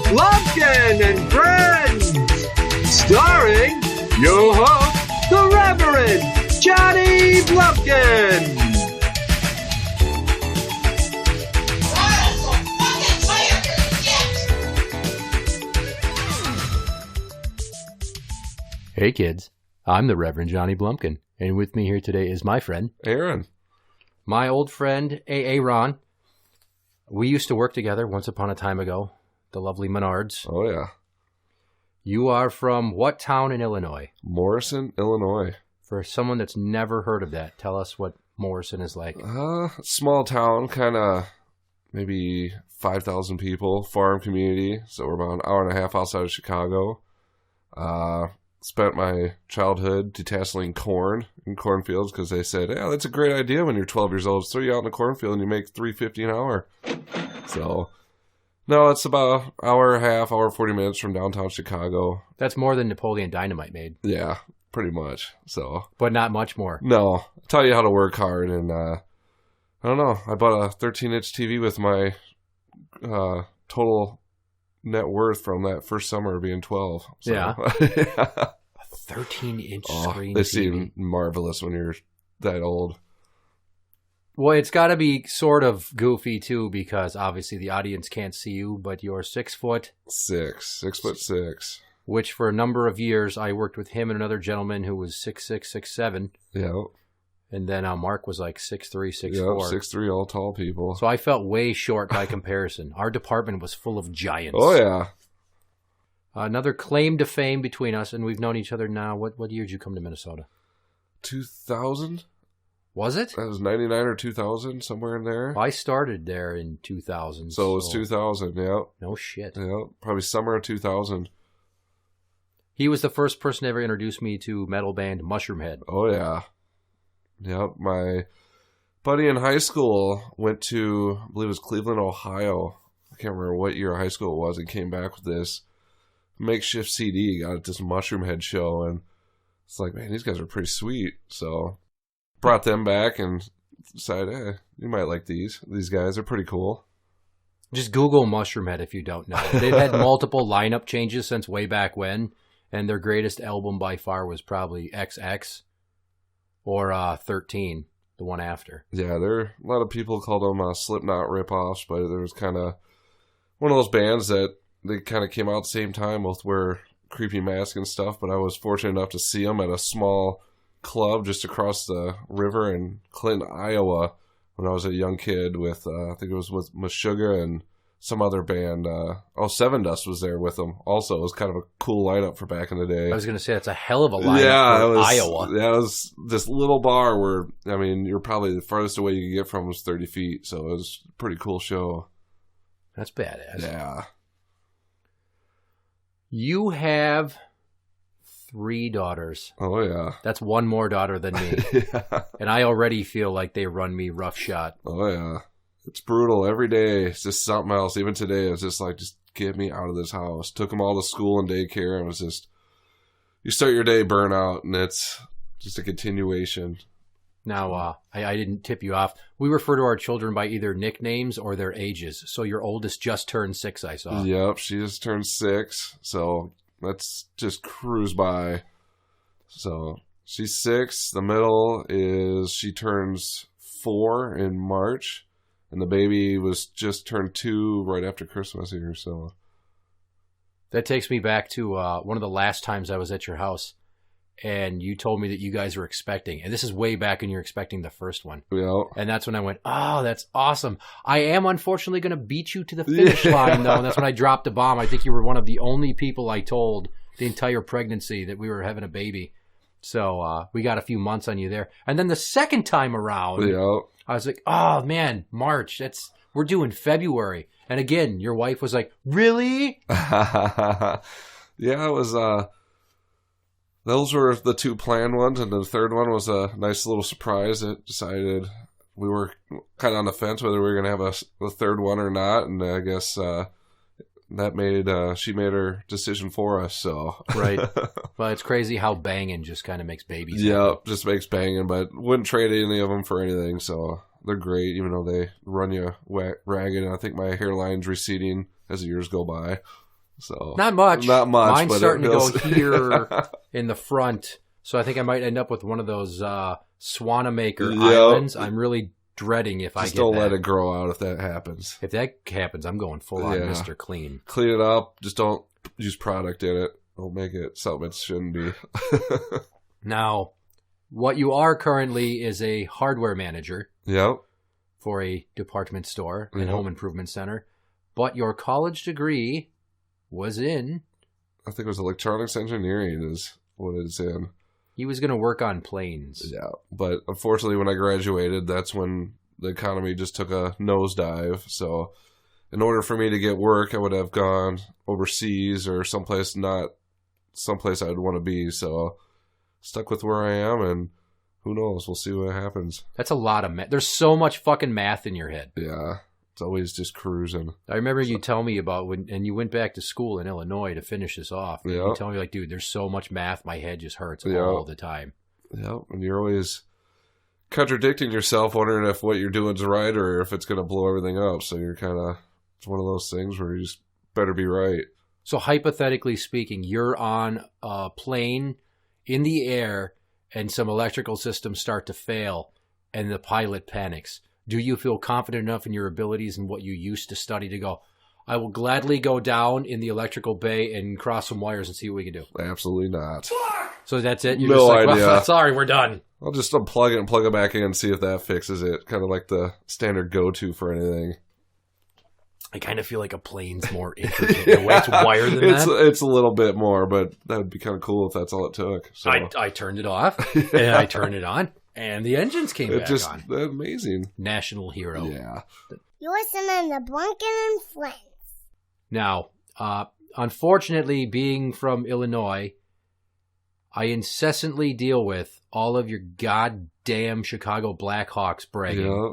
Blumpkin and Friends, starring your host, the Reverend Johnny Blumpkin. Hey kids, I'm the Reverend Johnny Blumpkin, and with me here today is my friend, Aaron. My old friend, A.A. Ron. We used to work together once upon a time ago, the lovely Menards. Oh, yeah. You are from what town in Illinois? Morrison, Illinois. For someone that's never heard of that, tell us what Morrison is like. Small town, kind of maybe 5,000 people, farm community. So we're about an hour and a half outside of Chicago. Spent my childhood detasseling corn in cornfields because they said, yeah, that's a great idea when you're 12 years old. Throw you out in the cornfield and you make $3.50 an hour. So, no, it's about an hour and a half, hour 40 minutes from downtown Chicago. That's more than Napoleon Dynamite made. Yeah, pretty much. So, but not much more. No, I'll tell you how to work hard. And I don't know. I bought a 13-inch TV with my total net worth from that first summer of being 12. So. Yeah. A 13-inch screen They TV. seem marvelous when you're that old. Well, it's got to be sort of goofy, too, because obviously the audience can't see you, but you're 6 foot. 6'6". Which for a number of years, I worked with him and another gentleman who was 6'6", 6'7". Yeah. And then Mark was like 6'3", 6'4". Yeah, 6'3", all tall people. So I felt way short by comparison. Our department was full of giants. Oh, yeah. Another claim to fame between us, and we've known each other now. What year did you come to Minnesota? 2000? Was it? That was 99 or 2000, somewhere in there. I started there in 2000. So it was 2000, yeah. No shit. Yeah, probably summer of 2000. He was the first person to ever introduce me to metal band Mushroomhead. Oh, yeah. Yep, my buddy in high school went to, I believe it was Cleveland, Ohio. I can't remember what year of high school it was. He came back with this makeshift CD, got at this Mushroomhead show, and it's like, man, these guys are pretty sweet. So brought them back and decided, hey, you might like these. These guys are pretty cool. Just Google Mushroomhead if you don't know. They've had multiple lineup changes since way back when, and their greatest album by far was probably XX. Or 13, the one after. Yeah, a lot of people called them Slipknot ripoffs, but there was kind of one of those bands that they kind of came out at the same time, both wear creepy masks and stuff, but I was fortunate enough to see them at a small club just across the river in Clinton, Iowa, when I was a young kid with, I think it was with Meshuggah and some other band. Seven Dust was there with them. Also, it was kind of a cool lineup for back in the day. I was going to say, that's a hell of a lineup for Iowa. Yeah, it was this little bar where, I mean, you're probably the farthest away you could get from was 30 feet, so it was a pretty cool show. That's badass. Yeah. You have 3 daughters. Oh, yeah. That's one more daughter than me. Yeah. And I already feel like they run me roughshod. Oh, yeah. It's brutal every day. It's just something else. Even today, it's just like, just get me out of this house. Took them all to school and daycare, and it was just, you start your day burnout, and it's just a continuation. Now, I didn't tip you off. We refer to our children by either nicknames or their ages. So your oldest just turned 6, I saw. Yep, she just turned 6, so let's just cruise by. So she's 6. The middle she turns 4 in March. And the baby was just turned 2 right after Christmas here, so. That takes me back to one of the last times I was at your house, and you told me that you guys were expecting. And this is way back when you were expecting the first one. Yeah. And that's when I went, oh, that's awesome. I am unfortunately going to beat you to the finish line, though. And that's when I dropped the bomb. I think you were one of the only people I told the entire pregnancy that we were having a baby. So we got a few months on you there. And then the second time around, Yeah. I was like, oh, man, March. We're doing February. And again, your wife was like, really? Yeah, it was, those were the 2 planned ones. And the third one was a nice little surprise. It decided we were kind of on the fence whether we were going to have a third one or not. And I guess she made her decision for us. So right. Well, it's crazy how banging just kind of makes babies. Yeah, happen. just makes banging, but wouldn't trade any of them for anything. So they're great, even though they run you ragged. And I think my hairline's receding as the years go by. So Not much. Mine's but starting to go here in the front, so I think I might end up with one of those Swanamaker islands. I'm really dreading if I get Just don't that. let it grow out if that happens. If that happens, I'm going full on Mr. Clean. Clean it up. Just don't use product in it. Don't make it something it shouldn't be. Now, what you are currently is a hardware manager. Yep. For a department store and home improvement center. But your college degree was in... I think it was electronics engineering is what it's in. He was going to work on planes. Yeah, but unfortunately when I graduated, that's when the economy just took a nosedive. So in order for me to get work, I would have gone overseas or someplace I'd want to be. So stuck with where I am, and who knows? We'll see what happens. That's a lot of math. There's so much fucking math in your head. Yeah. It's always just cruising. I remember you telling me about and you went back to school in Illinois to finish this off. Yeah. You tell me like, dude, there's so much math. My head just hurts all the time. Yeah. And you're always contradicting yourself, wondering if what you're doing is right or if it's going to blow everything up. So you're it's one of those things where you just better be right. So hypothetically speaking, you're on a plane in the air and some electrical systems start to fail and the pilot panics. Do you feel confident enough in your abilities and what you used to study to go, I will gladly go down in the electrical bay and cross some wires and see what we can do? Absolutely not. So that's it? You're No just like, idea. well, sorry, we're done. I'll just unplug it and plug it back in and see if that fixes it. Kind of like the standard go-to for anything. I kind of feel like a plane's more intricate the way it's wired than that. It's a little bit more, but that would be kind of cool if that's all it took. So. I turned it off and I turned it on. And the engines came back on. Amazing. National hero. Yeah. You're listening to Blumpkin&Friends. Now, unfortunately, being from Illinois, I incessantly deal with all of your goddamn Chicago Blackhawks bragging. Yeah.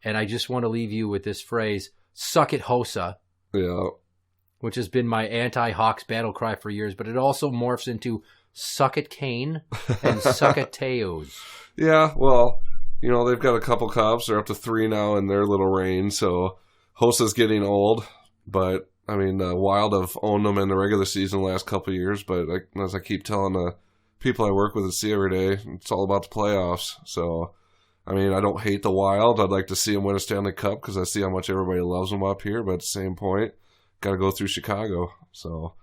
And I just want to leave you with this phrase, suck it, Hossa. Yeah. Which has been my anti-Hawks battle cry for years, but it also morphs into suck it, Kane, and suck it, Teos. Yeah, well, they've got a couple Cubs. They're up to 3 now in their little reign, so Hosa's getting old. But, Wild have owned them in the regular season the last couple of years. But as I keep telling the people I work with and see every day, it's all about the playoffs. So, I don't hate the Wild. I'd like to see them win a Stanley Cup because I see how much everybody loves them up here. But at the same point, got to go through Chicago. So,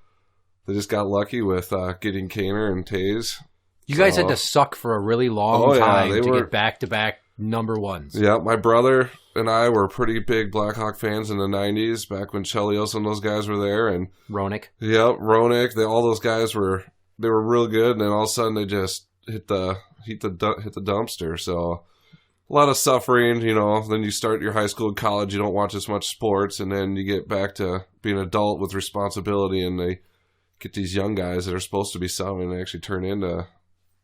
they just got lucky with getting Kaner and Tays. You guys had to suck for a really long time to get back-to-back number ones. Yeah, my brother and I were pretty big Blackhawk fans in the 90s, back when Chelios and those guys were there. And Roenick. Yep, Roenick. All those guys were real good, and then all of a sudden they just hit the dumpster. So a lot of suffering, Then you start your high school and college, you don't watch as much sports, and then you get back to being an adult with responsibility, and they get these young guys that are supposed to be something and actually turn into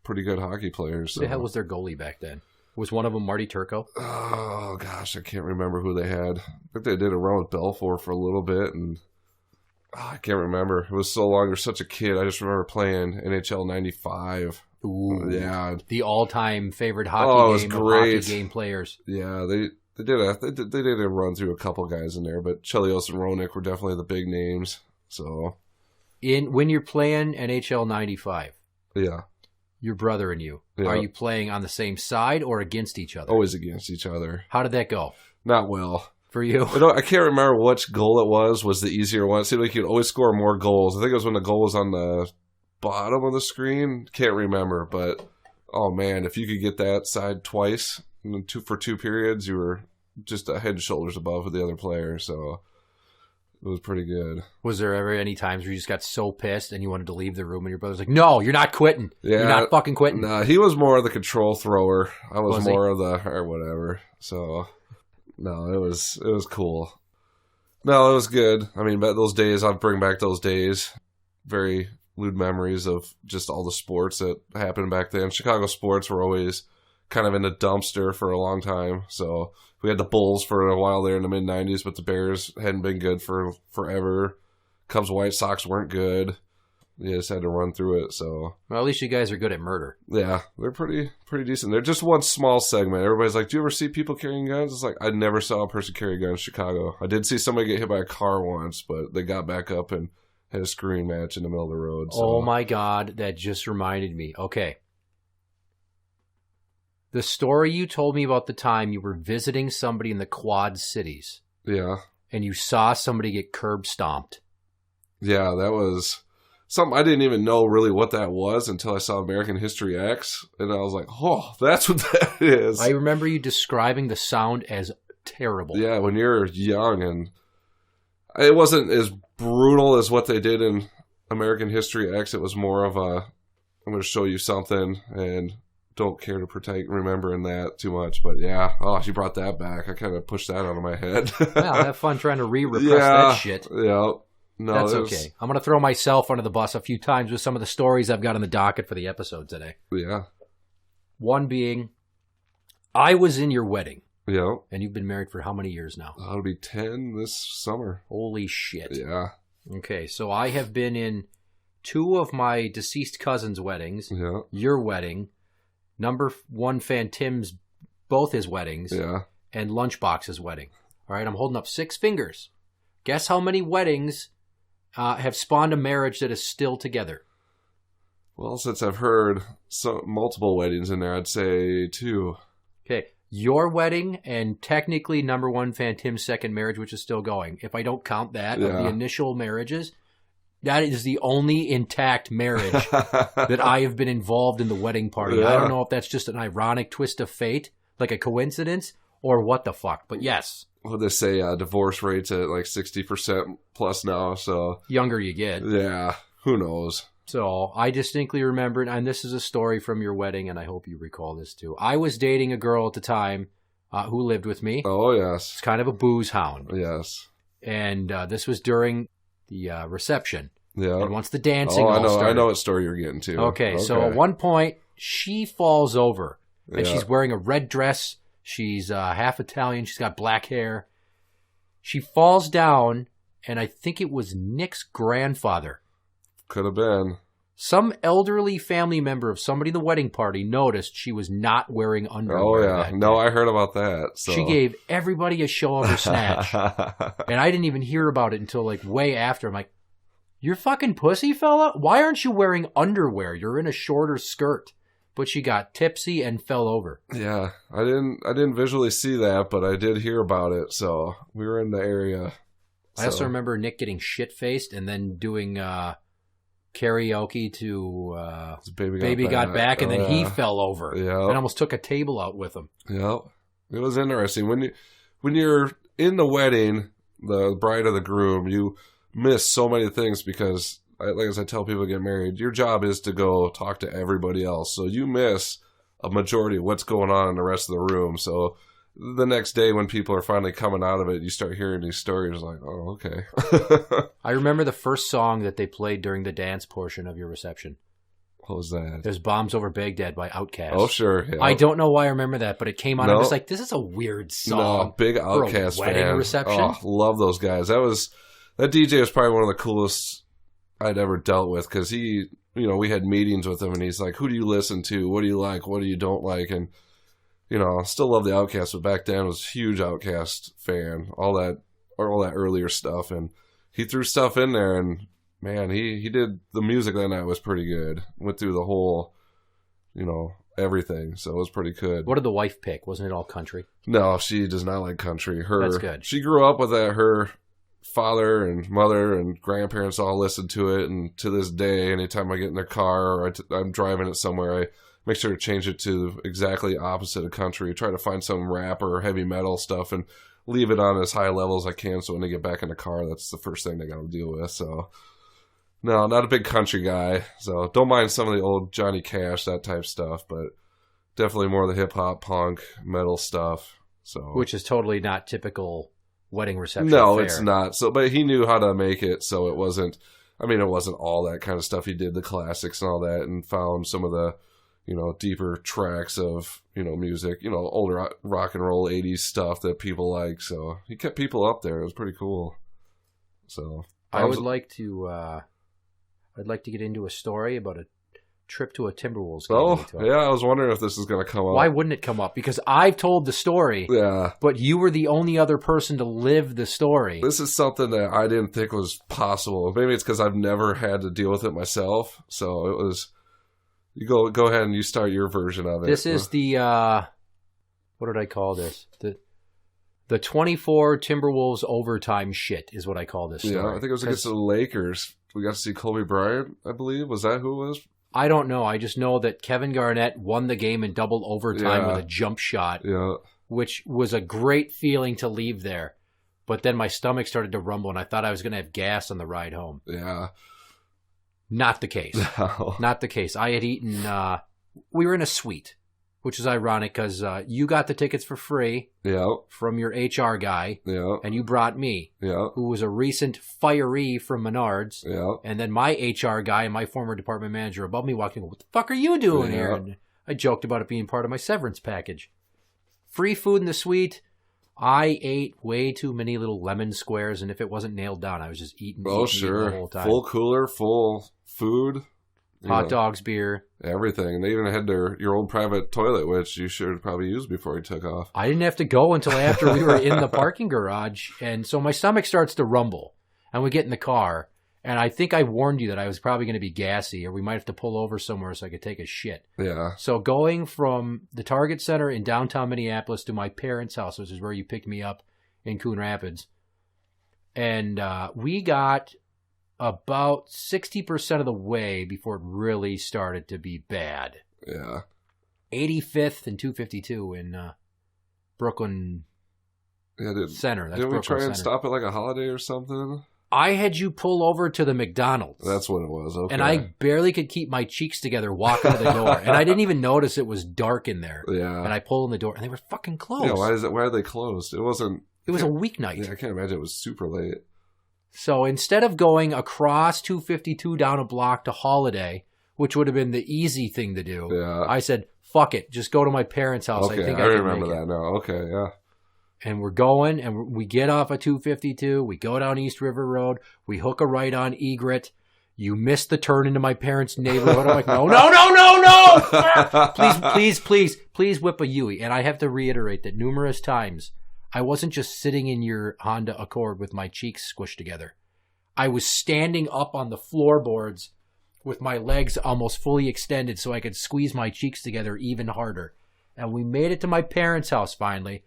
pretty good hockey players. So. Who the hell was their goalie back then? Was one of them Marty Turco? Oh, gosh, I can't remember who they had. I think they did a run with Belfour for a little bit, and I can't remember. It was so long. I was such a kid. I just remember playing NHL 95. Ooh, yeah. The all-time favorite hockey game of hockey game players. Yeah, they did a run through a couple guys in there, but Chelios and Roenick were definitely the big names. So, when you're playing NHL 95, yeah. Your brother and you. Yeah. Are you playing on the same side or against each other? Always against each other. How did that go? Not well. For you? I can't remember which goal it was the easier one. It seemed like you'd always score more goals. I think it was when the goal was on the bottom of the screen. Can't remember, but oh man, if you could get that side twice for 2 periods, you were just a head and shoulders above the other player, so it was pretty good. Was there ever any times where you just got so pissed and you wanted to leave the room and your brother's like, no, you're not quitting. Yeah, you're not fucking quitting. Nah, he was more of the control thrower. I was more of the, or whatever. So, no, it was cool. No, it was good. But those days, I'll bring back those days. Very lewd memories of just all the sports that happened back then. Chicago sports were always kind of in the dumpster for a long time, so we had the Bulls for a while there in the mid-'90s, but the Bears hadn't been good for forever. Cubs, White Sox weren't good. You just had to run through it. So, well, at least you guys are good at murder. Yeah, they're pretty decent. They're just one small segment. Everybody's like, do you ever see people carrying guns? It's like, I never saw a person carry a gun in Chicago. I did see somebody get hit by a car once, but they got back up and had a screaming match in the middle of the road. So. Oh my God, that just reminded me. Okay. The story you told me about the time you were visiting somebody in the Quad Cities. Yeah. And you saw somebody get curb stomped. Yeah, that was something I didn't even know really what that was until I saw American History X. And I was like, oh, that's what that is. I remember you describing the sound as terrible. Yeah, when you're young, and it wasn't as brutal as what they did in American History X. It was more of a, I'm going to show you something, and don't care to partake remembering that too much. But yeah, oh, she brought that back. I kind of pushed that out of my head. Well, have fun trying to repress that shit. Yeah. No, that's okay. I'm going to throw myself under the bus a few times with some of the stories I've got on the docket for the episode today. Yeah. One being, I was in your wedding. Yeah. And you've been married for how many years now? It'll be 10 this summer. Holy shit. Yeah. Okay, so I have been in 2 of my deceased cousins' weddings. Yeah. Your wedding. Number 1 fan Tim's, both his weddings. Yeah. And Lunchbox's wedding. All right, I'm holding up 6 fingers. Guess how many weddings have spawned a marriage that is still together? Well, since I've heard multiple weddings in there, I'd say 2. Okay, your wedding and technically number 1 fan Tim's second marriage, which is still going. If I don't count that, of the initial marriages, that is the only intact marriage that I have been involved in the wedding party. Yeah. I don't know if that's just an ironic twist of fate, like a coincidence, or what the fuck. But yes. Well, they say divorce rates at like 60% plus now, so... Younger you get. Yeah, who knows? So I distinctly remember, and this is a story from your wedding, and I hope you recall this too. I was dating a girl at the time who lived with me. Oh, yes. She's kind of a booze hound. Yes. And this was during the reception. Yeah. And once the dancing started. I know what story you're getting to. Okay, so at one point, she falls over. And she's wearing a red dress. She's half Italian. She's got black hair. She falls down, and I think it was Nick's grandfather. Could have been. Some elderly family member of somebody in the wedding party noticed she was not wearing underwear. Oh, yeah. No, I heard about that. So. She gave everybody a show of her snatch. And I didn't even hear about it until like way after. I'm like, you're fucking pussy, fella? Why aren't you wearing underwear? You're in a shorter skirt. But she got tipsy and fell over. Yeah, I didn't visually see that, but I did hear about it. So we were in the area. I also remember Nick getting shit-faced and then doing karaoke to Baby Got Back, and then he fell over. Yeah. And almost took a table out with him. Yeah. It was interesting. When you're in the wedding, the bride or the groom, you miss so many things because, like as I tell people to get married, your job is to go talk to everybody else. So you miss a majority of what's going on in the rest of the room. So the next day when people are finally coming out of it, you start hearing these stories like, oh, okay. I remember the first song that they played during the dance portion of your reception. What was that? It was Bombs Over Baghdad by Outkast. Oh, sure. Yeah. I don't know why I remember that, but it came on. I was like, this is a weird song. No, big Outkast for a wedding fan. reception. Oh, love those guys. That DJ was probably one of the coolest I'd ever dealt with because he, we had meetings with him and he's like, who do you listen to? What do you like? What do you don't like? And, I still love the Outkast, but back then I was a huge Outkast fan, all that earlier stuff. And he threw stuff in there and, man, he did the music that night was pretty good. Went through the whole, everything. So it was pretty good. What did the wife pick? Wasn't it all country? No, she does not like country. That's good. She grew up with that. Her father and mother and grandparents all listened to it, and to this day, anytime I get in their car or I'm driving it somewhere, I make sure to change it to exactly opposite of country. Try to find some rap or heavy metal stuff and leave it on as high level as I can, so when they get back in the car, that's the first thing they got to deal with. So, no, not a big country guy. So don't mind some of the old Johnny Cash, that type stuff, but definitely more of the hip hop, punk, metal stuff. So, which is totally not typical wedding reception. No, fare. It's not. So, but he knew how to make it, so it wasn't all that kind of stuff. He did the classics and all that, and found some of the, deeper tracks of, music, older rock and roll 80s stuff that people like. So he kept people up there. It was pretty cool. So I'd like to get into a story about a trip to a Timberwolves game. Oh, yeah, I was wondering if this is going to come up. Why wouldn't it come up? Because I've told the story, Yeah. but you were the only other person to live the story. This is something that I didn't think was possible. Maybe it's because I've never had to deal with it myself. So it was... You go ahead and you start your version of it. This is the... what did I call this? The 24 Timberwolves overtime shit is what I call this story. Yeah, I think it was against the Lakers. We got to see Kobe Bryant, I believe. Was that who it was? I don't know. I just know that Kevin Garnett won the game in double overtime with a jump shot, which was a great feeling to leave there. But then my stomach started to rumble, and I thought I was going to have gas on the ride home. Yeah. Not the case. No. Not the case. I had eaten... we were in a suite, which is ironic because you got the tickets for free from your HR guy, and you brought me, who was a recent firee from Menards, and then my HR guy and my former department manager above me walking, what the fuck are you doing here? And I joked about it being part of my severance package. Free food in the suite. I ate way too many little lemon squares, and if it wasn't nailed down, I was just eating the whole time. Full cooler, full food. Hot dogs, beer. Everything. And they even had your own private toilet, which you should probably use before you took off. I didn't have to go until after we were in the parking garage. And so my stomach starts to rumble. And we get in the car. And I think I warned you that I was probably going to be gassy, or we might have to pull over somewhere so I could take a shit. Yeah. So going from the Target Center in downtown Minneapolis to my parents' house, which is where you picked me up in Coon Rapids. And we got about 60% of the way before it really started to be bad. Yeah. 85th and 252 in Brooklyn Center. That's didn't we try and Center. stop at like a Holiday or something? I had you pull over to the McDonald's. That's what it was. Okay. And I barely could keep my cheeks together walking to the door. And I didn't even notice it was dark in there. Yeah. And I pulled in the door, and they were fucking closed. Yeah, why are they closed? It was a weeknight. Yeah, I can't imagine it was super late. So instead of going across 252 down a block to Holiday, which would have been the easy thing to do, I said, fuck it, just go to my parents' house. Okay, I think I I can remember make that it. now. Okay, yeah. And we're going, and we get off at 252. We go down East River Road. We hook a right on Egret. You missed the turn into my parents' neighborhood. I'm like, no. Please whip a Yui. And I have to reiterate that numerous times, I wasn't just sitting in your Honda Accord with my cheeks squished together. I was standing up on the floorboards with my legs almost fully extended so I could squeeze my cheeks together even harder. And we made it to my parents' house finally.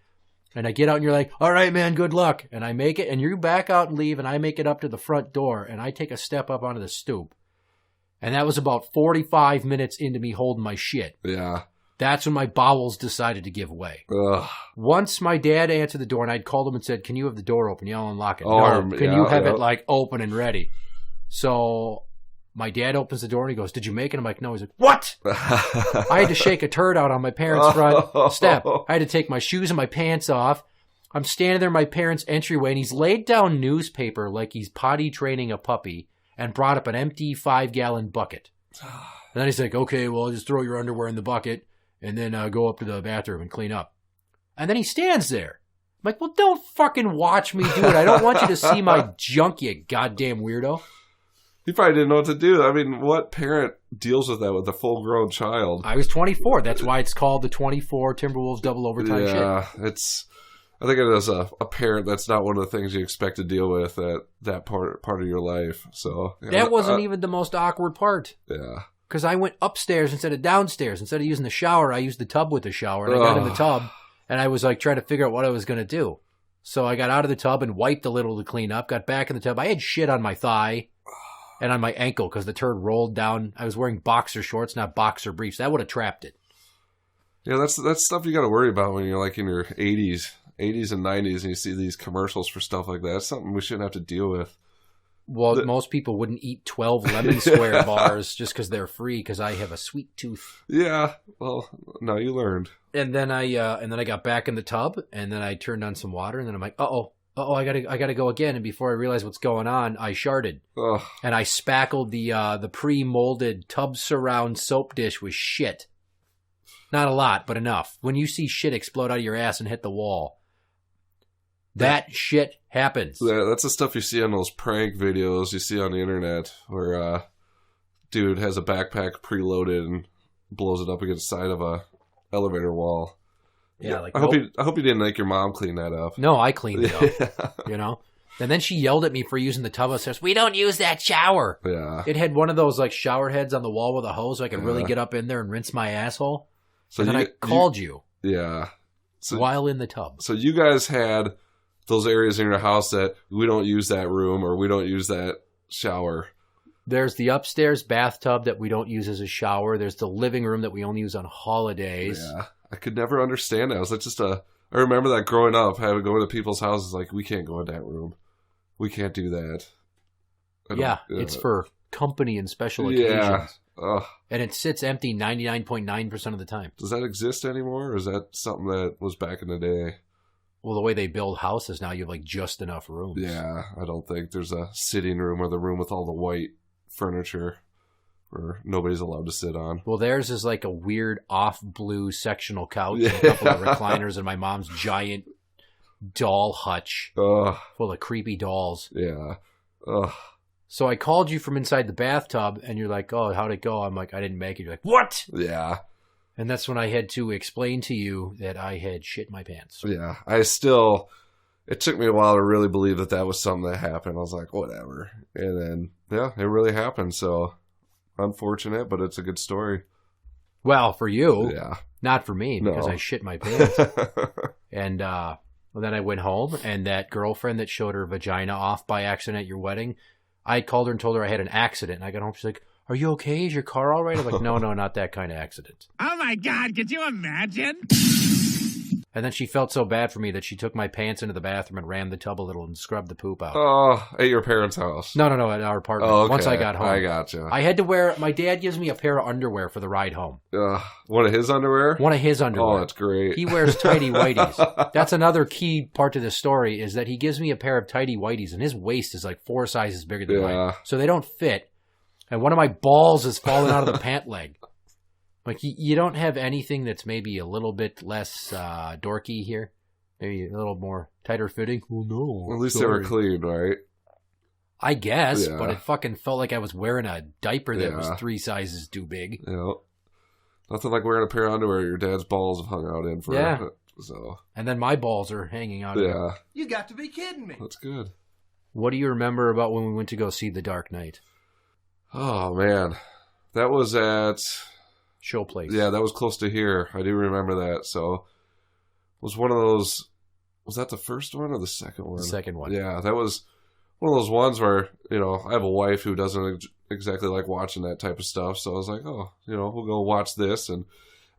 And I get out and you're like, all right, man, good luck. And I make it, and you back out and leave, and I make it up to the front door, and I take a step up onto the stoop. And that was about 45 minutes into me holding my shit. Yeah. That's when my bowels decided to give way. Ugh. Once my dad answered the door, and I'd called him and said, can you have the door open? Yeah, I'll unlock it. Can you have it, like, open and ready? So my dad opens the door, and he goes, did you make it? I'm like, no. He's like, what? I had to shake a turd out on my parents' front step. I had to take my shoes and my pants off. I'm standing there in my parents' entryway, and he's laid down newspaper like he's potty training a puppy and brought up an empty 5-gallon bucket. And then he's like, okay, well, just throw your underwear in the bucket and then go up to the bathroom and clean up. And then he stands there. I'm like, well, don't fucking watch me do it. I don't want you to see my junk, you goddamn weirdo. He probably didn't know what to do. I mean, what parent deals with that with a full-grown child? I was 24. That's why it's called the 24 Timberwolves double overtime shit. Yeah, I think it is a parent. That's not one of the things you expect to deal with at that part of your life. So that wasn't even the most awkward part. Yeah. Because I went upstairs instead of downstairs. Instead of using the shower, I used the tub with the shower. And I got in the tub, and I was like trying to figure out what I was going to do. So I got out of the tub and wiped a little to clean up. Got back in the tub. I had shit on my thigh and on my ankle because the turd rolled down. I was wearing boxer shorts, not boxer briefs. That would have trapped it. Yeah, that's stuff you got to worry about when you're like in your 80s and 90s, and you see these commercials for stuff like that. That's something we shouldn't have to deal with. Well, most people wouldn't eat 12 lemon square bars just because they're free because I have a sweet tooth. Yeah, well, now you learned. And then I got back in the tub, and then I turned on some water, and then I'm like, I gotta go again. And before I realized what's going on, I sharted. Ugh. And I spackled the pre-molded tub surround soap dish with shit. Not a lot, but enough. When you see shit explode out of your ass and hit the wall, that shit happens. Yeah, that's the stuff you see on those prank videos you see on the internet where dude has a backpack preloaded and blows it up against the side of a elevator wall. Yeah, like I hope you didn't make your mom clean that up. No, I cleaned it up. You know? And then she yelled at me for using the tub upstairs. We don't use that shower. Yeah. It had one of those like shower heads on the wall with a hose so I could really get up in there and rinse my asshole. So and then I called you. Yeah. So, while in the tub. So you guys had those areas in your house that we don't use that room or we don't use that shower. There's the upstairs bathtub that we don't use as a shower. There's the living room that we only use on holidays. Yeah. I could never understand that. It was like I remember that growing up, having to go to people's houses like, we can't go in that room. We can't do that. Yeah, it's for company and special occasions. Ugh. And it sits empty 99.9% of the time. Does that exist anymore, or is that something that was back in the day? Well, the way they build houses now, you have like just enough rooms. Yeah, I don't think there's a sitting room or the room with all the white furniture where nobody's allowed to sit on. Well, theirs is like a weird off-blue sectional couch and a couple of recliners and my mom's giant doll hutch full of creepy dolls. Yeah. Ugh. So I called you from inside the bathtub, and you're like, oh, how'd it go? I'm like, I didn't make it. You're like, what? Yeah. And that's when I had to explain to you that I had shit my pants. Yeah. It took me a while to really believe that was something that happened. I was like, whatever. And then, yeah, it really happened. So, unfortunate, but it's a good story. Well, for you. Yeah. Not for me, because I shit my pants. And then I went home, and that girlfriend that showed her vagina off by accident at your wedding, I called her and told her I had an accident. And I got home, she's like, are you okay? Is your car all right? I'm like, no, not that kind of accident. Oh, my God. Could you imagine? And then she felt so bad for me that she took my pants into the bathroom and ran the tub a little and scrubbed the poop out. Oh, at your parents' house? No, at our apartment. Oh, okay. Once I got home. I gotcha. I had to wear, my dad gives me a pair of underwear for the ride home. One of his underwear? One of his underwear. Oh, that's great. He wears tighty whities. That's another key part to this story is that he gives me a pair of tighty whities and his waist is like 4 sizes bigger than mine. So they don't fit. And one of my balls is falling out of the pant leg. Like, you don't have anything that's maybe a little bit less dorky here? Maybe a little more tighter fitting? Well, no. At least they were clean, right? I guess, but it fucking felt like I was wearing a diaper that was 3 sizes too big. Yeah. Nothing like wearing a pair of underwear your dad's balls have hung out in for. Yeah. So. And then my balls are hanging out. Yeah. You got to be kidding me. That's good. What do you remember about when we went to go see The Dark Knight? Oh, man. That was at... Show Place. Yeah, that was close to here. I do remember that. So, it was one of those... Was that the first one or the second one? The second one. Yeah, that was one of those ones where, I have a wife who doesn't exactly like watching that type of stuff. So I was like, we'll go watch this. And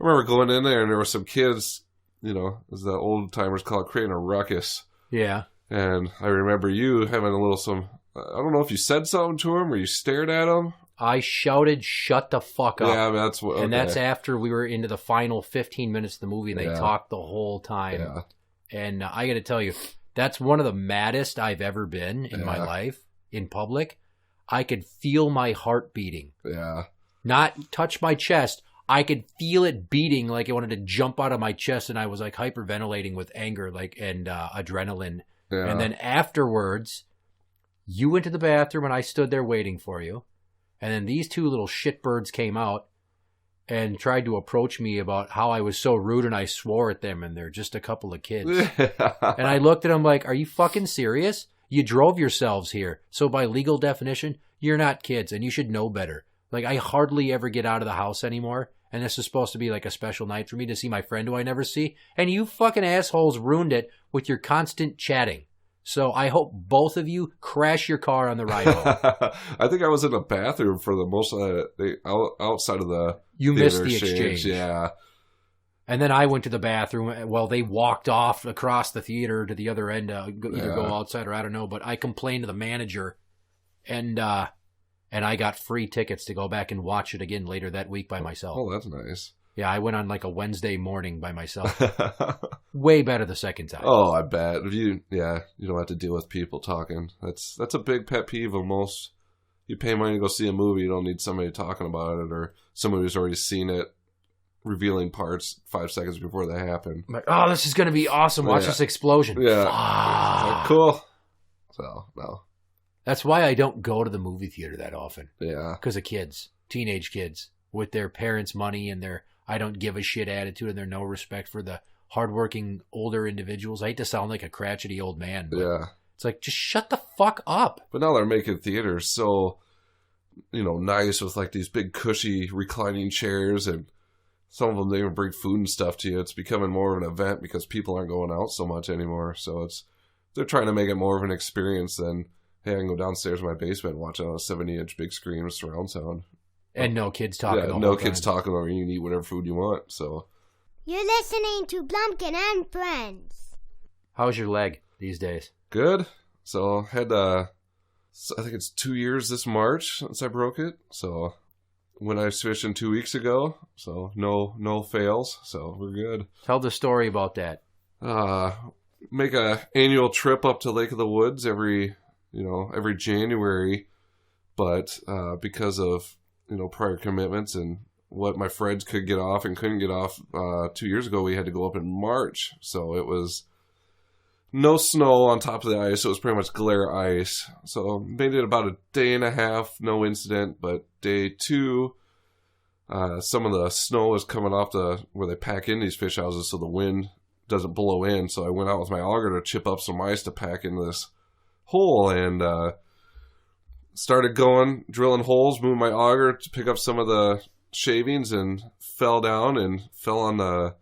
I remember going in there and there were some kids, as the old timers call it, creating a ruckus. Yeah. And I remember you having a little I don't know if you said something to him or you stared at him. I shouted, shut the fuck up. Yeah, that's what. Okay. And that's after we were into the final 15 minutes of the movie and they talked the whole time. Yeah. And I got to tell you, that's one of the maddest I've ever been in my life in public. I could feel my heart beating. Yeah. Not touch my chest. I could feel it beating like it wanted to jump out of my chest, and I was like hyperventilating with anger, and adrenaline. Yeah. And then afterwards, you went to the bathroom and I stood there waiting for you. And then these 2 little shitbirds came out and tried to approach me about how I was so rude and I swore at them and they're just a couple of kids. And I looked at them like, are you fucking serious? You drove yourselves here. So by legal definition, you're not kids and you should know better. Like, I hardly ever get out of the house anymore. And this is supposed to be like a special night for me to see my friend who I never see. And you fucking assholes ruined it with your constant chatting. So I hope both of you crash your car on the ride home. I think I was in the bathroom for the most of the outside of the You missed the exchange. Yeah. And then I went to the bathroom. Well, they walked off across the theater to the other end, either go outside or I don't know. But I complained to the manager, and I got free tickets to go back and watch it again later that week by myself. Oh, that's nice. Yeah, I went on like a Wednesday morning by myself. Way better the second time. Oh, I bet. You don't have to deal with people talking. That's a big pet peeve of most. You pay money to go see a movie, you don't need somebody talking about it or somebody who's already seen it revealing parts 5 seconds before they happen. I'm like, oh, this is going to be awesome. Watch this explosion. Yeah. Like, cool. So, no. That's why I don't go to the movie theater that often. Yeah. Because of kids. teenage kids with their parents' money and their I don't give a shit attitude and their no respect for the hardworking older individuals. I hate to sound like a crotchety old man, but Yeah. it's like, just shut the fuck up. But now they're making theaters so, nice with like these big cushy reclining chairs, and some of them they even bring food and stuff to you. It's becoming more of an event because people aren't going out so much anymore. So they're trying to make it more of an experience than, hey, I can go downstairs in my basement and watch it on a 70-inch big screen with surround sound. And no kids talking. Yeah, no kids talking over you. You can eat whatever food you want. So You're listening to Blumpkin&Friends. How's your leg these days? good. So had I think it's 2 years this March since I broke it. So when I switched in 2 weeks ago, so no fails. So we're good. Tell the story about that. Make a annual trip up to Lake of the Woods every January, but because of prior commitments and what my friends could get off and couldn't get off 2 years ago, we had to go up in March. So it was no snow on top of the ice. So it was pretty much glare ice. So made it about a day and a half, no incident. But day 2, some of the snow was coming off where they pack in these fish houses, so the wind doesn't blow in. So I went out with my auger to chip up some ice to pack into this hole, and started drilling holes, moving my auger to pick up some of the shavings, and fell down and fell on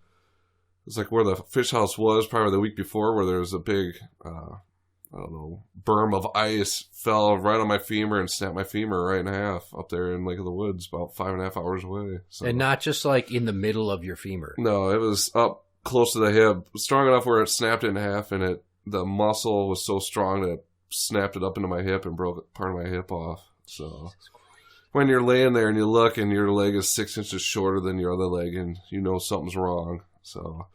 it's like where the fish house was probably the week before, where there was a big, berm of ice, fell right on my femur and snapped my femur right in half up there in Lake of the Woods, about 5.5 hours away. So. And not just like in the middle of your femur. No, it was up close to the hip, strong enough where it snapped in half, and the muscle was so strong that it snapped it up into my hip and broke part of my hip off. So when you're laying there and you look and your leg is 6 inches shorter than your other leg, and something's wrong. So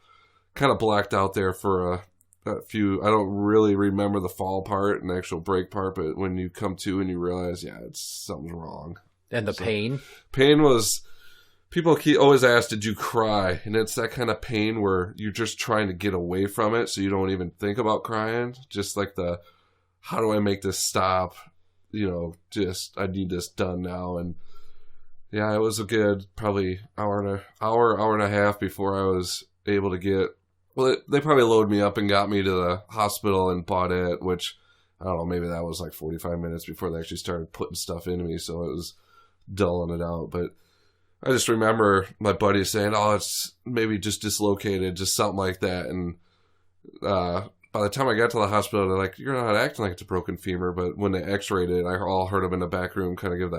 kind of blacked out there for a few. I don't really remember the fall part and the actual break part, but when you come to and you realize, something's wrong. And the pain? Pain was, people always ask, did you cry? And it's that kind of pain where you're just trying to get away from it, so you don't even think about crying. Just like how do I make this stop? I need this done now. And yeah, it was a good probably hour and a half before I was able to get. Well, they probably loaded me up and got me to the hospital in Baudette, which, I don't know, maybe that was like 45 minutes before they actually started putting stuff into me, so it was dulling it out. But I just remember my buddy saying, oh, it's maybe just dislocated, just something like that. And by the time I got to the hospital, they're like, you're not acting like it's a broken femur. But when they x-rayed it, I all heard them in the back room kind of give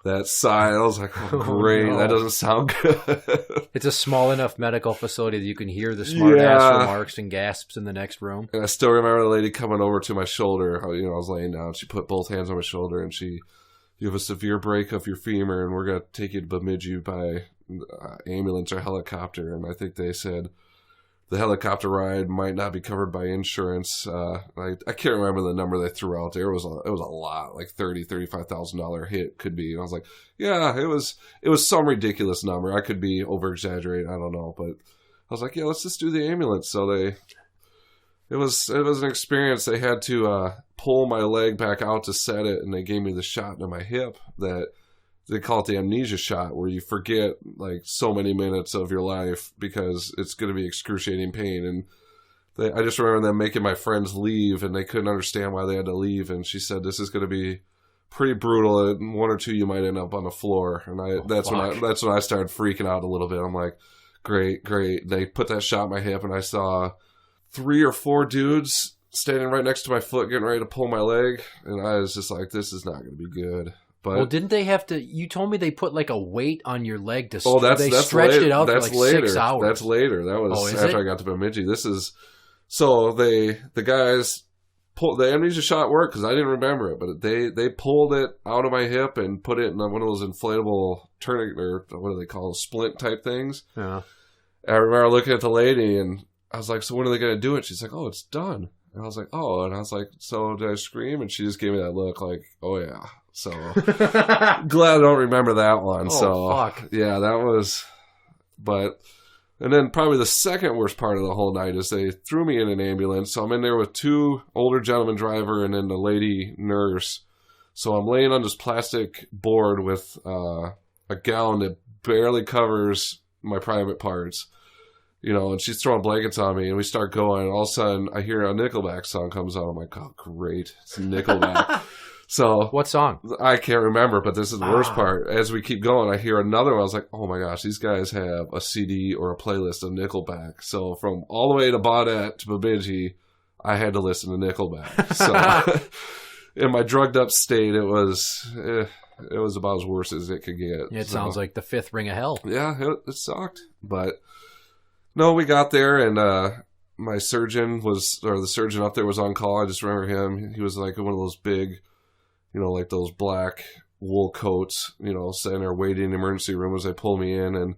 that sigh. I was like, oh, great. No. That doesn't sound good. It's a small enough medical facility that you can hear the smart ass remarks and gasps in the next room. And I still remember the lady coming over to my shoulder. I was laying down. She put both hands on my shoulder, and you have a severe break of your femur, and we're going to take you to Bemidji by ambulance or helicopter. And I think they said the helicopter ride might not be covered by insurance. I can't remember the number they threw out there. It was a lot, like $35,000 hit could be. And I was like, yeah, it was some ridiculous number. I could be over exaggerating. I don't know, but I was like, yeah, let's just do the ambulance. So it was an experience. They had to pull my leg back out to set it, and they gave me the shot into my hip that they call it the amnesia shot, where you forget like so many minutes of your life because it's going to be excruciating pain. And I just remember them making my friends leave, and they couldn't understand why they had to leave. And she said, this is going to be pretty brutal. And 1 or 2, you might end up on the floor. And that's when I started freaking out a little bit. I'm like, great. They put that shot in my hip, and I saw 3 or 4 dudes standing right next to my foot getting ready to pull my leg. And I was just like, this is not going to be good. But, didn't they have to? You told me they put like a weight on your leg to. They stretched it out for like later. 6 hours. That's later. That was after I got to Bemidji. So the guys pulled the amnesia shot worked because I didn't remember it, but they pulled it out of my hip and put it in one of those inflatable tourniquet, or what do they call them, splint type things. Yeah. I remember looking at the lady, and I was like, "So when are they going to do it?" She's like, "Oh, it's done." And I was like, "Oh," and I was like, "So did I scream?" And she just gave me that look, like, "Oh yeah." So glad I don't remember that one. Fuck. Yeah, that was. But and then probably the second worst part of the whole night is they threw me in an ambulance. So I'm in there with 2 older gentlemen driver and then the lady nurse. So I'm laying on this plastic board with a gown that barely covers my private parts, and she's throwing blankets on me, and we start going, and all of a sudden I hear a Nickelback song comes on. I'm like, oh, great. It's Nickelback. So What song? I can't remember, but this is the worst part. As we keep going, I hear another one. I was like, oh my gosh, these guys have a CD or a playlist of Nickelback. So from all the way to Baudette to Bemidji, I had to listen to Nickelback. So in my drugged up state, it was about as worse as it could get. It sounds like the fifth ring of hell. Yeah, it sucked. But no, we got there, and my surgeon the surgeon up there was on call. I just remember him. He was like one of those big, like those black wool coats, sitting there waiting in the emergency room as they pull me in, and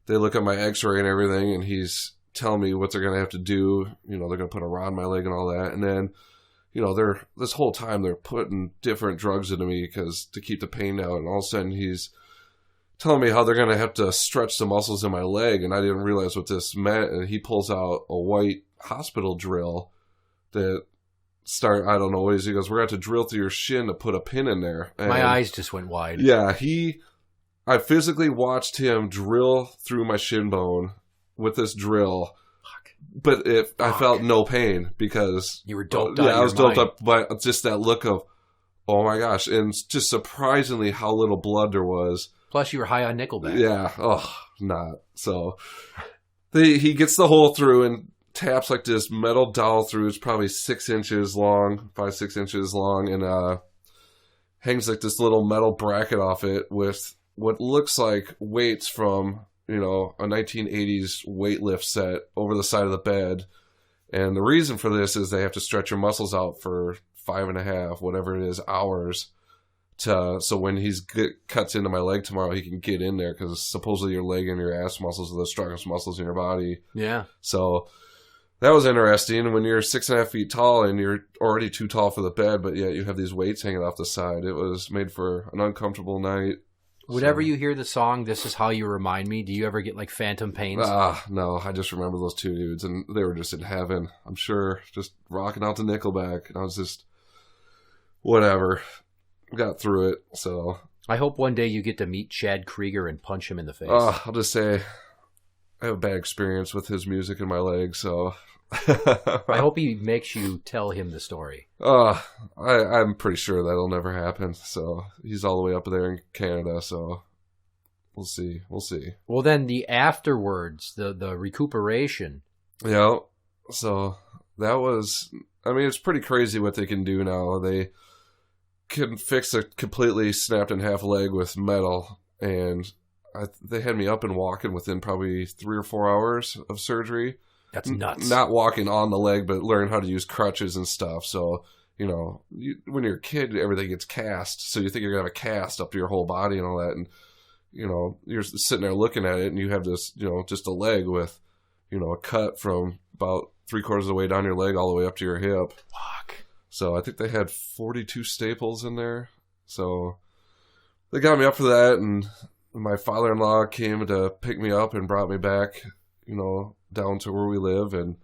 they look at my x-ray and everything, and he's telling me what they're going to have to do. They're going to put a rod in my leg and all that. And then, this whole time they're putting different drugs into me to keep the pain out. And all of a sudden he's telling me how they're going to have to stretch the muscles in my leg. And I didn't realize what this meant. And he pulls out a white hospital drill that I don't know what it is. He goes, we're going to have to drill through your shin to put a pin in there. And my eyes just went wide. Yeah, I physically watched him drill through my shin bone with this drill. But I felt no pain because you were doped up. Yeah, I was doped up by just that look of, oh my gosh, and just surprisingly how little blood there was. Plus, you were high on Nickelback. Yeah, not so. He gets the hole through and taps like this metal dowel through. It's probably 6 inches long, 5-6 inches long, and hangs like this little metal bracket off it with what looks like weights from a 1980s weight lift set over the side of the bed. And the reason for this is they have to stretch your muscles out for 5.5, whatever it is, hours. So when he cuts into my leg tomorrow, he can get in there because supposedly your leg and your ass muscles are the strongest muscles in your body. Yeah. So that was interesting. When you're 6.5 feet tall and you're already too tall for the bed, but yet you have these weights hanging off the side, it was made for an uncomfortable night. Whenever you hear the song, This Is How You Remind Me, do you ever get like phantom pains? No, I just remember those two dudes, and they were just in heaven, I'm sure, just rocking out to Nickelback. And I was just, whatever, got through it, so. I hope one day you get to meet Chad Krieger and punch him in the face. I'll just say, I have a bad experience with his music in my leg, so. I hope he makes you tell him the story. I'm pretty sure that'll never happen. So he's all the way up there in Canada. So we'll see. Well, then the afterwards, the recuperation. Yeah. So that was. I mean, it's pretty crazy what they can do now. They can fix a completely snapped in half leg with metal, and they had me up and walking within probably 3 or 4 hours of surgery. That's nuts. Not walking on the leg, but learn how to use crutches and stuff. So, when you're a kid, everything gets cast. So you think you're going to have a cast up to your whole body and all that. And, you're sitting there looking at it and you have this, just a leg with, a cut from about 3/4 of the way down your leg all the way up to your hip. Fuck. So I think they had 42 staples in there. So they got me up for that. And my father-in-law came to pick me up and brought me back, down to where we live, and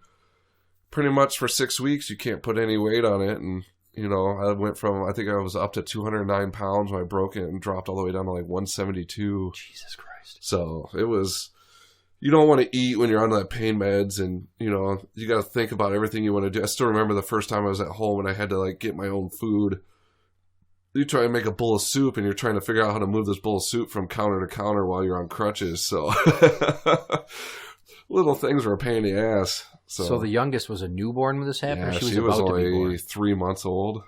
pretty much for 6 weeks you can't put any weight on it. And I went from, I think I was up to 209 pounds when I broke it and dropped all the way down to like 172. Jesus Christ. So it was, you don't want to eat when you're on that pain meds, and you got to think about everything you want to do. I still remember the first time I was at home and I had to like get my own food. You try and make a bowl of soup and you're trying to figure out how to move this bowl of soup from counter to counter while you're on crutches. So little things were a pain in the ass. So the youngest was a newborn when this happened? Yeah, she was about only to be born. 3 months old.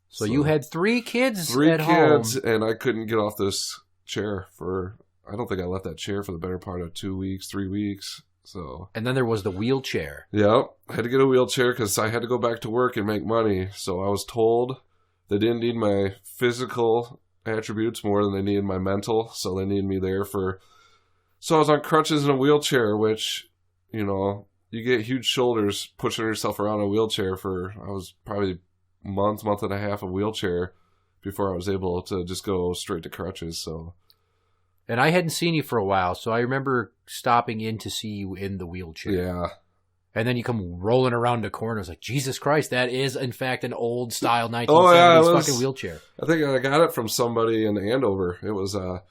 So you had 3 kids at home. And I couldn't get off this chair I don't think I left that chair for the better part of 2 weeks, 3 weeks. So. And then there was the wheelchair. Yep. I had to get a wheelchair because I had to go back to work and make money. So I was told they didn't need my physical attributes more than they needed my mental. So they needed me there so I was on crutches in a wheelchair, which, you get huge shoulders pushing yourself around a wheelchair I was probably a month and a half of wheelchair before I was able to just go straight to crutches. So. And I hadn't seen you for a while, so I remember stopping in to see you in the wheelchair. Yeah. And then you come rolling around the corner. It's like, Jesus Christ, that is, in fact, an old-style 1970s Oh, yeah, fucking wheelchair. I think I got it from somebody in Andover. It was kind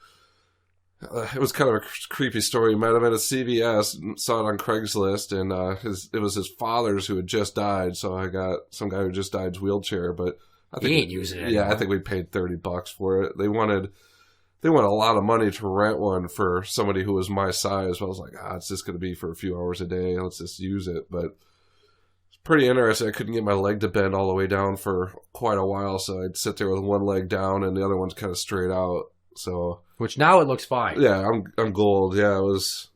of a creepy story. He might have been at CVS, saw it on Craigslist, and it was his father's who had just died. So I got some guy who just died's wheelchair, but I think He ain't using it Yeah, anymore. I think we paid $30 for it. They wanted a lot of money to rent one for somebody who was my size. But I was like, it's just going to be for a few hours a day. Let's just use it. But it's pretty interesting. I couldn't get my leg to bend all the way down for quite a while, so I'd sit there with one leg down and the other one's kind of straight out. So, which now it looks fine. yeah, I'm gold. Yeah, it's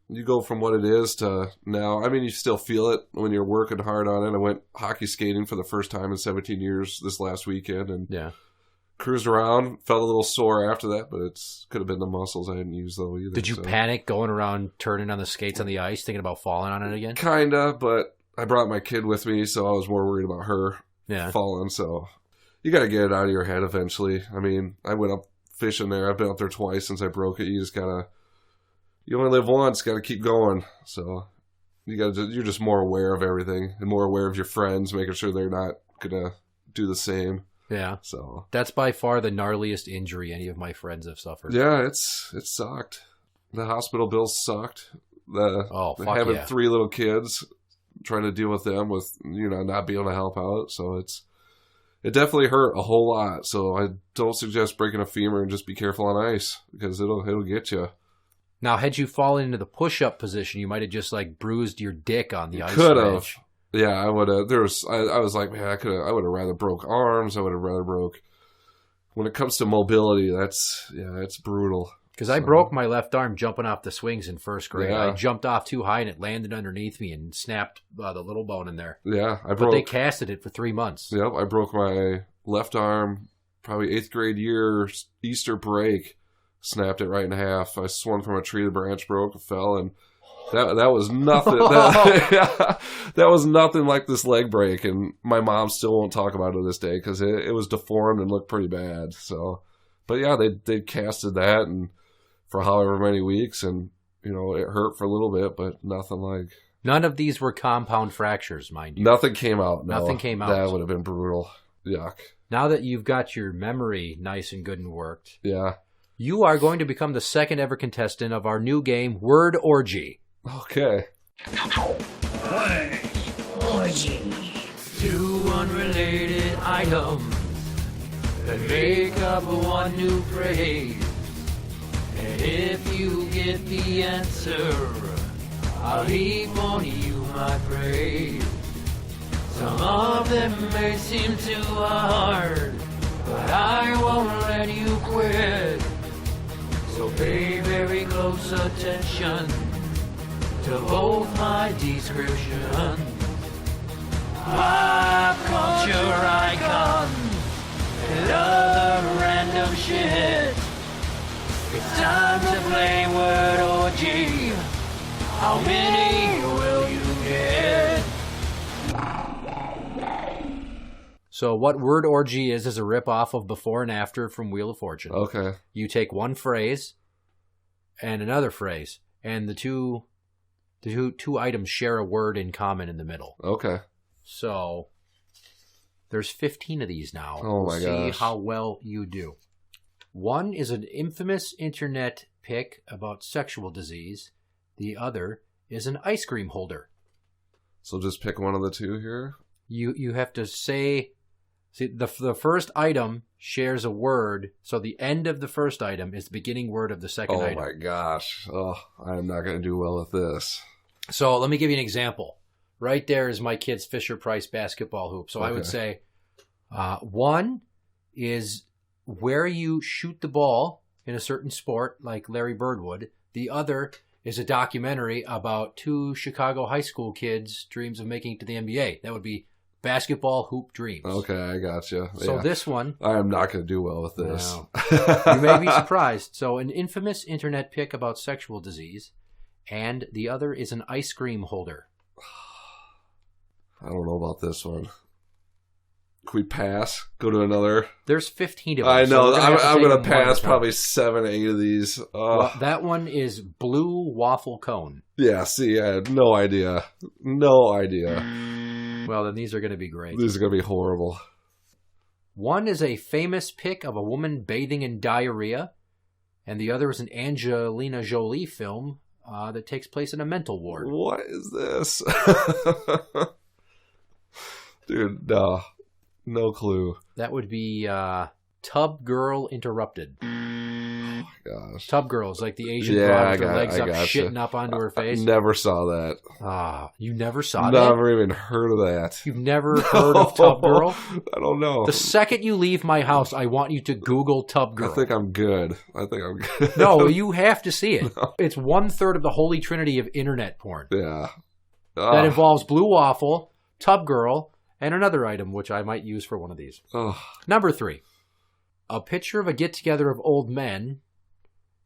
you go from what it is to now. I mean, you still feel it when you're working hard on it. I went hockey skating for the first time in 17 years this last weekend, and cruised around. Felt a little sore after that, but it's could have been the muscles I hadn't used though either. Did you panic going around turning on the skates on the ice, thinking about falling on it again? Kinda, but I brought my kid with me, so I was more worried about her falling. So you got to get it out of your head eventually. I mean, I went up fishing there. I've been up there twice since I broke it. You just gotta. You only live once. Got to keep going. So you're just more aware of everything and more aware of your friends, making sure they're not gonna do the same. Yeah. So that's by far the gnarliest injury any of my friends have suffered. Yeah, it sucked. The hospital bills sucked. Having 3 little kids, trying to deal with them with not being able to help out. So it definitely hurt a whole lot. So I don't suggest breaking a femur and just be careful on ice because it'll get you. Now, had you fallen into the push-up position, you might have just bruised your dick on the ice. Could have. Yeah, I would have. I was like, man, I would have rather broke arms. I would have rather broke. When it comes to mobility, it's brutal. Because I broke my left arm jumping off the swings in first grade. Yeah. I jumped off too high and it landed underneath me and snapped the little bone in there. Yeah, But they casted it for 3 months. Yep, I broke my left arm probably 8th grade year, Easter break. Snapped it right in half. I swung from a tree, the branch broke, fell, and that was nothing. That was nothing like this leg break, and my mom still won't talk about it to this day because it was deformed and looked pretty bad. So, but yeah, they casted that and for however many weeks, and it hurt for a little bit, but nothing like. None of these were compound fractures, mind you. Nothing came out. No. Nothing came out. That would have been brutal. Yuck. Now that you've got your memory nice and good and worked. Yeah. You are going to become the second ever contestant of our new game, Word Orgy. Okay. Word Orgy. 2 unrelated items that make up one new phrase. And if you get the answer, I'll heap on you my praise. Some of them may seem too hard, but I won't let you quit. So pay very close attention to both my descriptions. Pop culture icons and other random shit. It's time to play Word Orgy. How many will you get? So what Word Orgy is a rip-off of Before and After from Wheel of Fortune. Okay. You take one phrase and another phrase, and the two items share a word in common in the middle. Okay. So there's 15 of these now. Oh my gosh. See how well you do. One is an infamous internet pic about sexual disease. The other is an ice cream holder. So just pick one of the two here? You have to say... See, the first item shares a word, so the end of the first item is the beginning word of the second item. Oh my gosh. Oh, I'm not going to do well with this. So let me give you an example. Right there is my kid's Fisher-Price basketball hoop. So I would say one is where you shoot the ball in a certain sport, like Larry Bird would. The other is a documentary about 2 Chicago high school kids' dreams of making it to the NBA. That would be Basketball Hoop Dreams. Okay, I gotcha. So this one... I am not going to do well with this. No. You may be surprised. So an infamous internet pic about sexual disease, and the other is an ice cream holder. I don't know about this one. Can we pass? Go to another. There's 15 of them. I know. So I'm going to pass probably 7, 8 of these. Well, that one is blue waffle cone. Yeah, see, I had no idea. No idea. Well, then these are going to be great. These are going to be horrible. One is a famous pic of a woman bathing in diarrhea, and the other is an Angelina Jolie film that takes place in a mental ward. What is this? Dude, no clue. That would be Tub Girl Interrupted. Oh my gosh. Tub Girl is like the Asian girl with her legs up, gotcha. shitting up onto her face. I never saw that. You never saw that? Never even heard of that. You've never heard of Tub Girl? I don't know. The second you leave my house, I want you to Google Tub Girl. I think I'm good. No, you have to see it. No. It's 1/3 of the holy trinity of internet porn. Yeah. That involves blue waffle, Tub Girl, and another item, which I might use for one of these. Number 3. A picture of a get-together of old men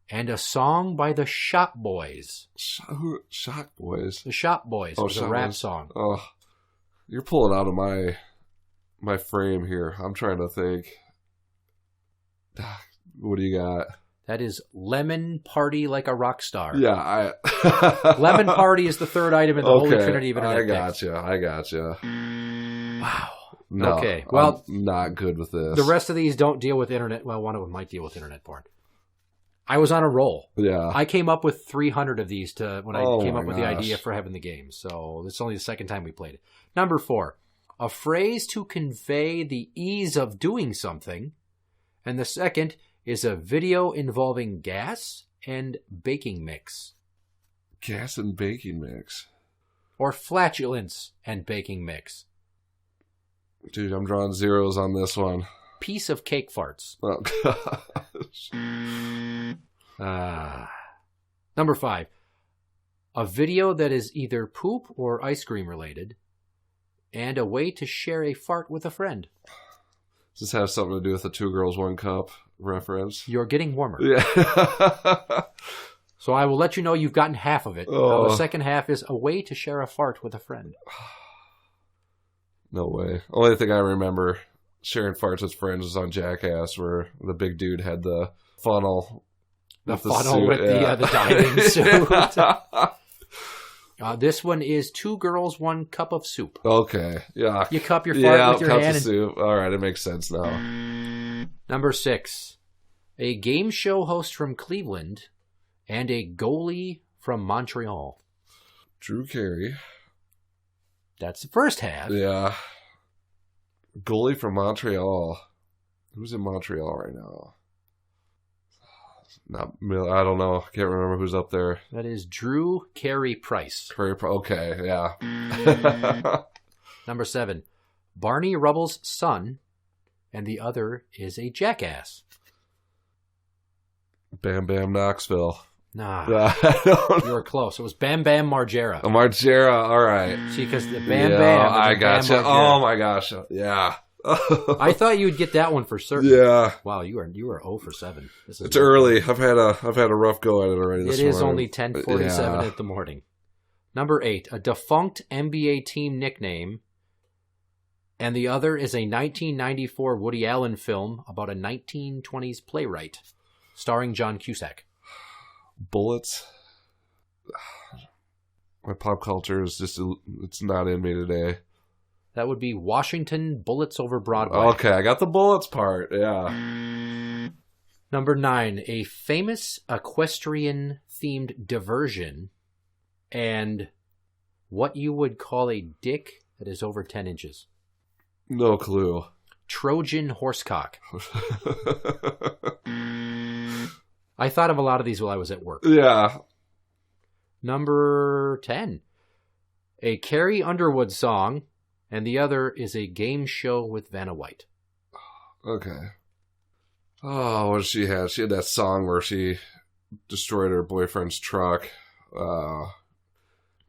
and a song by the Shop Boys. Shop Boys? The Shop Boys. It was a rap song. Oh, you're pulling out of my frame here. I'm trying to think. What do you got? That is Lemon Party Like a Rock Star. Yeah, Lemon Party is the third item in the Holy Trinity of internet. I gotcha. Wow. No, okay. Well, I'm not good with this. The rest of these don't deal with internet. Well, one of them might deal with internet porn. I was on a roll. Yeah. I came up with 300 of these when I came up with the idea for having the game. So it's only the second time we played it. Number 4. A phrase to convey the ease of doing something. And the second is a video involving gas and baking mix. Gas and baking mix. Or flatulence and baking mix. Dude, I'm drawing zeros on this one. Piece of cake farts. Oh, gosh. Number 5. A video that is either poop or ice cream related, and a way to share a fart with a friend. Does this have something to do with the 2 Girls, 1 Cup reference? You're getting warmer. Yeah. So I will let you know you've gotten half of it. The second half is a way to share a fart with a friend. No way. Only thing I remember sharing farts with friends was on Jackass, where the big dude had the funnel. The funnel with the diving suit. This one is 2 girls, 1 cup of soup. Okay. Yeah. You cup your fart with your hand. Cups of soup. All right, it makes sense now. Number 6. A game show host from Cleveland and a goalie from Montreal. Drew Carey. That's the first half. Yeah. Goalie from Montreal. Who's in Montreal right now? I don't know. I can't remember who's up there. That is Drew Carey Price. Okay, yeah. Number 7. Barney Rubble's son, and the other is a jackass. Bam Bam Knoxville. Nah. You were close. It was Bam Bam Margera. Margera, all right. See, because the Bam Bam. I gotcha. Oh my gosh. Yeah. I thought you would get that one for certain. Yeah. Wow, you were 0 for 7. It's early. I've had a rough go at it already this morning. It is only 10:47 at the morning. Number 8, a defunct NBA team nickname, and the other is a 1994 Woody Allen film about a 1920s playwright, starring John Cusack. Bullets. My pop culture is it's not in me today. That would be Washington Bullets Over Broadway. Okay, I got the bullets part, yeah. Number 9, a famous equestrian-themed diversion, and what you would call a dick that is over 10 inches. No clue. Trojan horsecock. I thought of a lot of these while I was at work. Yeah. Number 10, a Carrie Underwood song, and the other is a game show with Vanna White. Okay. Oh, what did she have? She had that song where she destroyed her boyfriend's truck. Not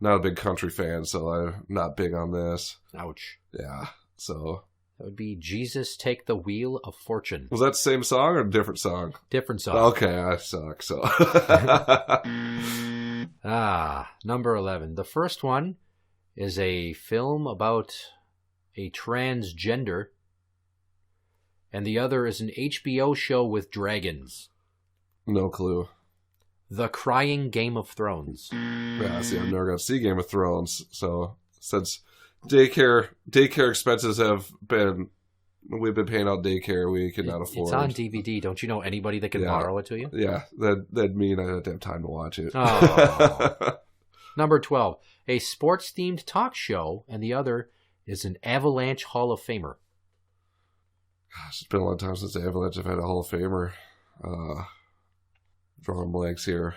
a big country fan, so I'm not big on this. Ouch. Yeah, so... That would be Jesus Take the Wheel of Fortune. Was that the same song or a different song? Different song. Okay, I suck, so... Number 11. The first one is a film about a transgender and the other is an HBO show with dragons. No clue. The Crying Game of Thrones. Yeah, see, I've never got to see Game of Thrones. So since daycare expenses we've been paying out daycare we could not afford. It's on DVD. Don't you know anybody that can borrow it to you? Yeah, that'd mean I didn't have time to watch it. Oh. Number 12, a sports-themed talk show, and the other is an Avalanche Hall of Famer. Gosh, it's been a long time since the Avalanche have had a Hall of Famer. Drawing blanks here.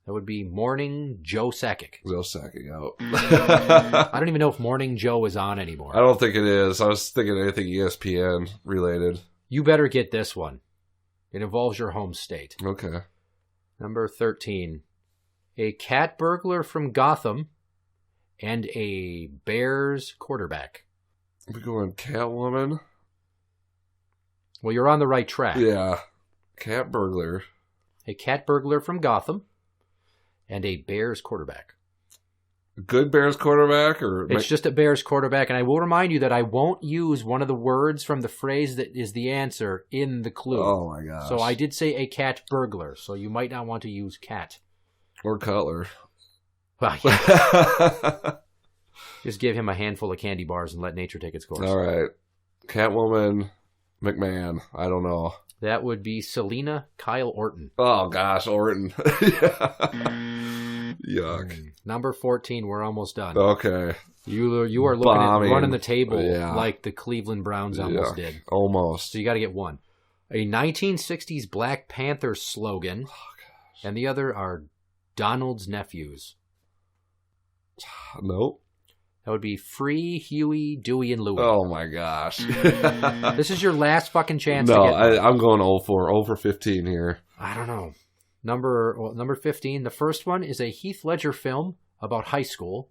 That would be Morning Joe Sakic. Joe Sakic out. I don't even know if Morning Joe is on anymore. I don't think it is. I was thinking anything ESPN related. You better get this one. It involves your home state. Okay. Number 13. A cat burglar from Gotham and a Bears quarterback. We're going Catwoman. Well, you're on the right track. Yeah. Cat burglar. A cat burglar from Gotham and a Bears quarterback. Good Bears quarterback? It's just a Bears quarterback, and I will remind you that I won't use one of the words from the phrase that is the answer in the clue. Oh, my gosh. So I did say a cat burglar, so you might not want to use cat. Or Cutler. Well, yeah. Just give him a handful of candy bars and let nature take its course. All right. Catwoman, McMahon. I don't know. That would be Selena Kyle Orton. Oh, gosh, Orton. Yuck. Number 14, we're almost done. Okay. You are looking at running the table like the Cleveland Browns almost did. Almost. So you got to get one. A 1960s Black Panther slogan, and the other are Donald's nephews. Nope. That would be Free, Huey, Dewey, and Louie. Oh, my gosh. This is your last fucking chance no, to get I'm going 0 for 15 here. I don't know. Number 15, the first one is a Heath Ledger film about high school.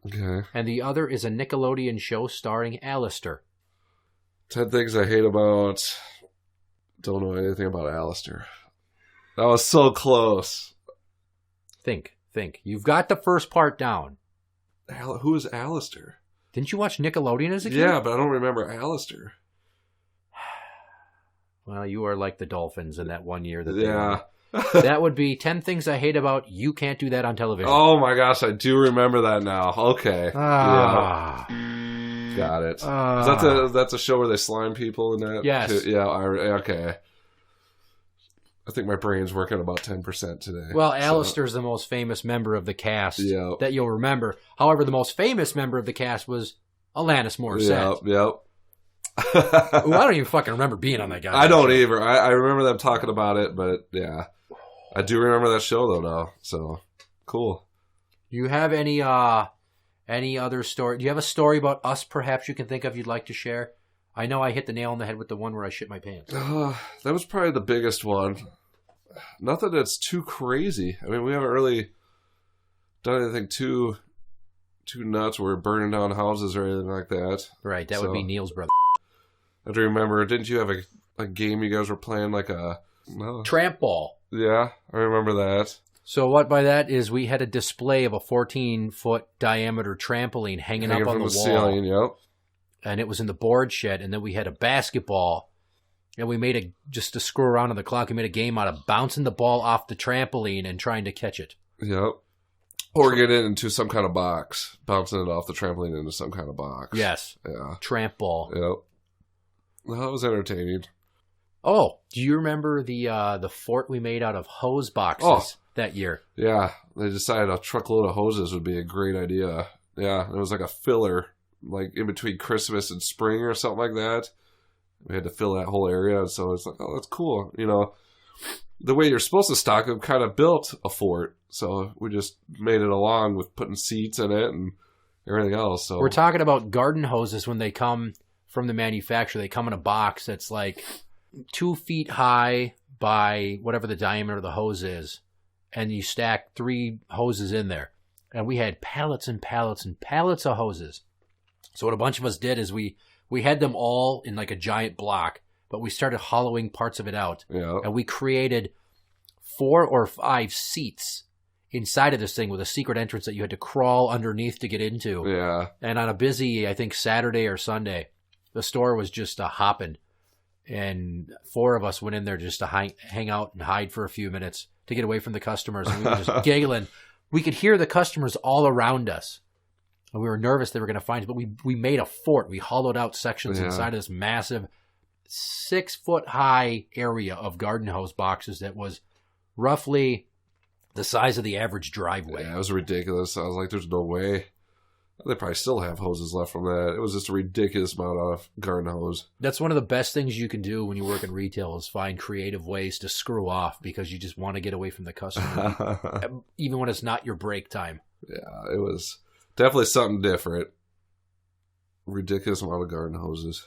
Okay. And the other is a Nickelodeon show starring Alistair. 10 things I hate about... Don't know anything about Alistair. That was so close. Think. You've got the first part down. Who is Alistair? Didn't you watch Nickelodeon as a kid? Yeah, but I don't remember Alistair. Well, you are like the Dolphins in that one year that they Yeah. won. That would be 10 things I hate about you can't do that on television. Oh my gosh, I do remember that now. Okay. Ah. Yeah. Got it. That's a show where they slime people in that? Yes. Too? Yeah, okay. I think my brain's working about 10% today. Well, Alistair's the most famous member of the cast that you'll remember. However, the most famous member of the cast was Alanis Morissette. Yep. Ooh, I don't even fucking remember being on that guy. I don't either. I remember them talking about it, but yeah. I do remember that show though now. So cool. Do you have any other story? Do you have a story about us perhaps you can think of you'd like to share? I know I hit the nail on the head with the one where I shit my pants. That was probably the biggest one. Nothing that's too crazy. I mean, we haven't really done anything too nuts. We're burning down houses or anything like that. Right, that would be Neil's brother. I have to remember, didn't you have a game you guys were playing, like a... No. Tramp ball. Yeah, I remember that. So what by that is we had a display of a 14-foot diameter trampoline hanging up on the wall. Ceiling, yep. And it was in the board shed, and then we had a basketball, and we made just to screw around on the clock, we made a game out of bouncing the ball off the trampoline and trying to catch it. Yep. Or get it into some kind of box, bouncing it off the trampoline into some kind of box. Yes. Yeah. Tramp ball. Yep. Well, that was entertaining. Oh, do you remember the fort we made out of hose boxes that year? Yeah, they decided a truckload of hoses would be a great idea. Yeah, it was like a filler, like in between Christmas and spring or something like that. We had to fill that whole area, so it's like, oh, that's cool. You know, the way you're supposed to stock them kind of built a fort, so we just made it along with putting seats in it and everything else. So we're talking about garden hoses when they come from the manufacturer. They come in a box that's like 2 feet high by whatever the diameter of the hose is, and you stack 3 hoses in there. And we had pallets and pallets and pallets of hoses. So what a bunch of us did is we had them all in like a giant block, but we started hollowing parts of it out. Yeah. And we created 4 or 5 seats inside of this thing with a secret entrance that you had to crawl underneath to get into. Yeah. And on a busy, I think, Saturday or Sunday, the store was just hopping. and 4 of us went in there just to hang out and hide for a few minutes to get away from the customers. And we were just giggling. We could hear the customers all around us. And we were nervous they were going to find us, but we made a fort. We hollowed out sections inside of this massive 6-foot-high area of garden hose boxes that was roughly the size of the average driveway. Yeah, it was ridiculous. I was like, there's no way. They probably still have hoses left from that. It was just a ridiculous amount of garden hose. That's one of the best things you can do when you work in retail is find creative ways to screw off because you just want to get away from the customer, even when it's not your break time. Yeah, it was definitely something different. Ridiculous amount of garden hoses.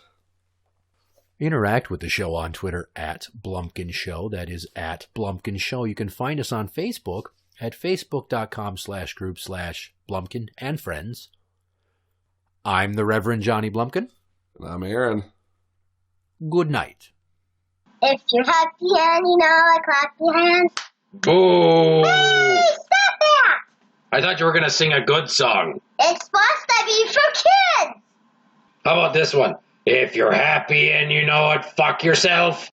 Interact with the show on Twitter at Blumpkin Show. That is at Blumpkin Show. You can find us on Facebook at facebook.com/group/Blumpkin&Friends. I'm the Reverend Johnny Blumpkin. And I'm Aaron. Good night. If you're happy and you know it, clap your hands. Boo! Hey, stop that! I thought you were going to sing a good song. It's supposed to be for kids. How about this one? If you're happy and you know it, fuck yourself.